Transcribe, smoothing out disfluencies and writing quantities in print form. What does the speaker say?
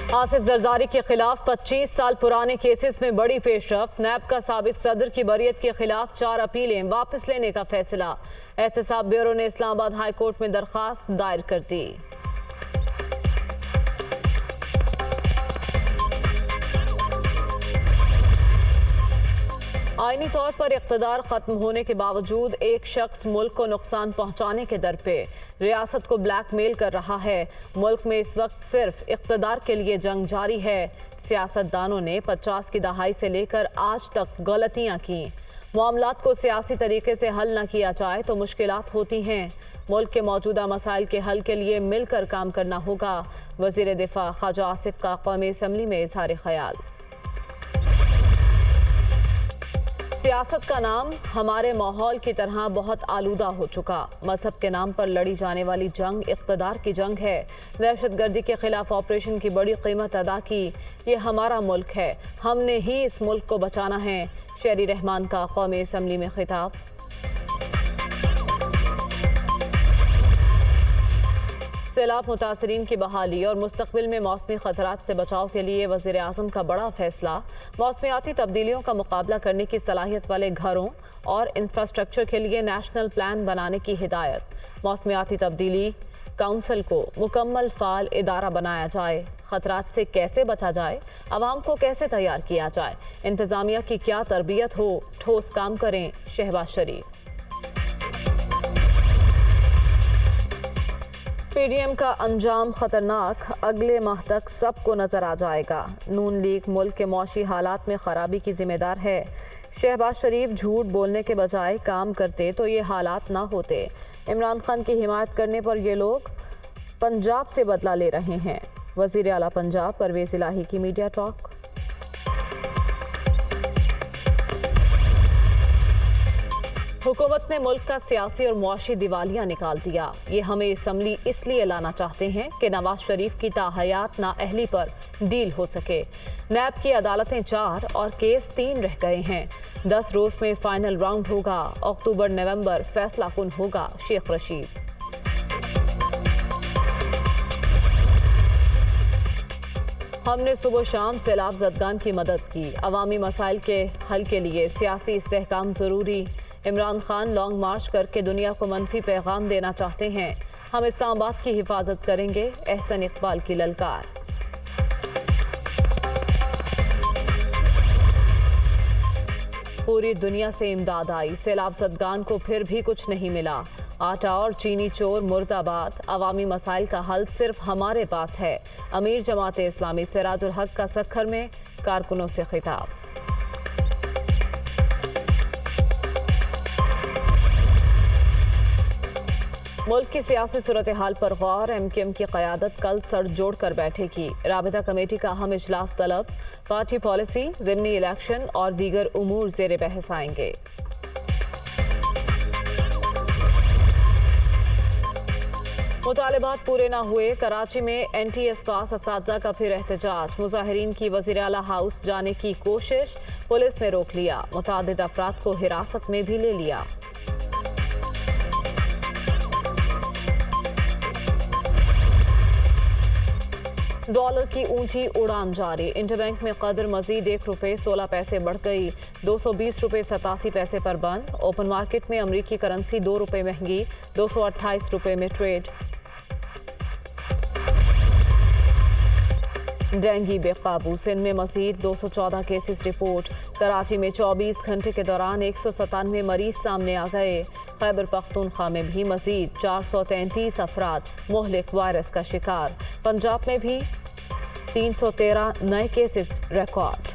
आसिफ जरदारी के खिलाफ 25 साल पुराने केसेस में बड़ी पेशरफ। नैब का साबिक सदर की बरियत के खिलाफ 4 अपीलें वापस लेने का फैसला। एहतसाब ब्यूरो ने इस्लामाबाद हाई कोर्ट में दरखास्त दायर कर दी। आईनी तौर पर इक़्तिदार खत्म होने के बावजूद एक शख्स मुल्क को नुकसान पहुंचाने के दर पे रियासत को ब्लैकमेल कर रहा है। मुल्क में इस वक्त सिर्फ इक़्तिदार के लिए जंग जारी है। सियासतदानों ने 50 की दहाई से लेकर आज तक गलतियां की। मामलात को सियासी तरीके से हल न किया जाए तो मुश्किलात होती हैं। मुल्क के मौजूदा मसाइल के हल के लिए मिलकर काम करना होगा। वज़ीर दिफा ख्वाजा आसिफ का कौमी असम्बली में इज़हार ख्याल। सियासत का नाम हमारे माहौल की तरह बहुत आलूदा हो चुका। मजहब के नाम पर लड़ी जाने वाली जंग इक़्तिदार की जंग है। दहशतगर्दी के खिलाफ ऑपरेशन की बड़ी कीमत अदा की। ये हमारा मुल्क है, हमने ही इस मुल्क को बचाना है। शहरी रहमान का कौमी असम्बली में खिताब। सैलाब मुतासरीन की बहाली और मुस्तकबिल में मौसमी खतरात से बचाव के लिए वज़ीर आज़म का बड़ा फैसला। मौसमियाती तब्दीलियों का मुकाबला करने की सलाहियत वाले घरों और इंफ्रास्ट्रक्चर के लिए नेशनल प्लान बनाने की हिदायत। मौसमियाती तब्दीली काउंसिल को मुकम्मल फ़ाल इदारा बनाया जाए। खतरात से कैसे बचा जाए, आवाम को कैसे तैयार किया जाए, इंतज़ामिया की क्या तरबियत हो, ठोस काम करें। शहबाज शरीफ। पीडीएम का अंजाम खतरनाक, अगले माह तक सबको नजर आ जाएगा। नून लीग मुल्क के मौशी हालात में खराबी की जिम्मेदार है। शहबाज शरीफ झूठ बोलने के बजाय काम करते तो ये हालात ना होते। इमरान खान की हिमायत करने पर ये लोग पंजाब से बदला ले रहे हैं। वजीर आला पंजाब परवेज इलाही की मीडिया टॉक। हुकूमत ने मुल्क का सियासी और मुआशी दिवालिया निकाल दिया। ये हमें असम्बली इसलिए लाना चाहते हैं कि नवाज शरीफ की ताहयात नाअहली पर डील हो सके। नैब की अदालतें 4 और केस 3 रह गए हैं। 10 रोज में फाइनल राउंड होगा। अक्टूबर नवंबर फैसला कुन होगा। शेख रशीद। हमने सुबह शाम सैलाब ज़दगान की मदद की। अवामी मसाइल के हल के लिए सियासी इस्तेहकाम ज़रूरी। इमरान खान लॉन्ग मार्च करके दुनिया को मनफी पैगाम देना चाहते हैं। हम इस्लामाबाद की हिफाजत करेंगे। एहसन इकबाल की ललकार। पूरी दुनिया से इमदाद आई, सैलाब ज़दगान को फिर भी कुछ नहीं मिला। आटा और चीनी चोर मुर्दाबाद। अवामी मसाइल का हल सिर्फ हमारे पास है। अमीर जमात इस्लामी सिराजुल हक का सक्खर में कारकुनों से खिताब। मुल्क की सियासी सूरत हाल पर गौर। MKM की क़यादत कल सर जोड़ कर बैठेगी। राबिता कमेटी का अहम इजलास तलब। पार्टी पॉलिसी, ज़िमनी इलेक्शन और दीगर उमूर ज़ेर बहस आएंगे। मुतालिबात पूरे न हुए। कराची में NTS पास असातिज़ा का फिर एहतजाज। मुजाहिरीन की वज़ीर आला हाउस जाने की कोशिश, पुलिस ने रोक लिया। मुतादिद अफराद को हिरासत में भी ले लिया। डॉलर की ऊंची उड़ान जारी। इंटरबैंक में कदर मजीद ₹1.16 बढ़ गई। 220 रुपये 87 पैसे पर बंद। ओपन मार्केट में अमरीकी करेंसी 2 रुपये महंगी, 228 रुपये में ट्रेड। डेंगू बेकाबू। सिंध में मजीद 214 केसेस रिपोर्ट। कराची में 24 घंटे के दौरान 197 मरीज सामने आ गए। खैबर पख्तूनख्वा में भी मजीद 433 अफराद मुहलिक वायरस का शिकार। पंजाब में भी 313 नए केसेस रिकॉर्ड।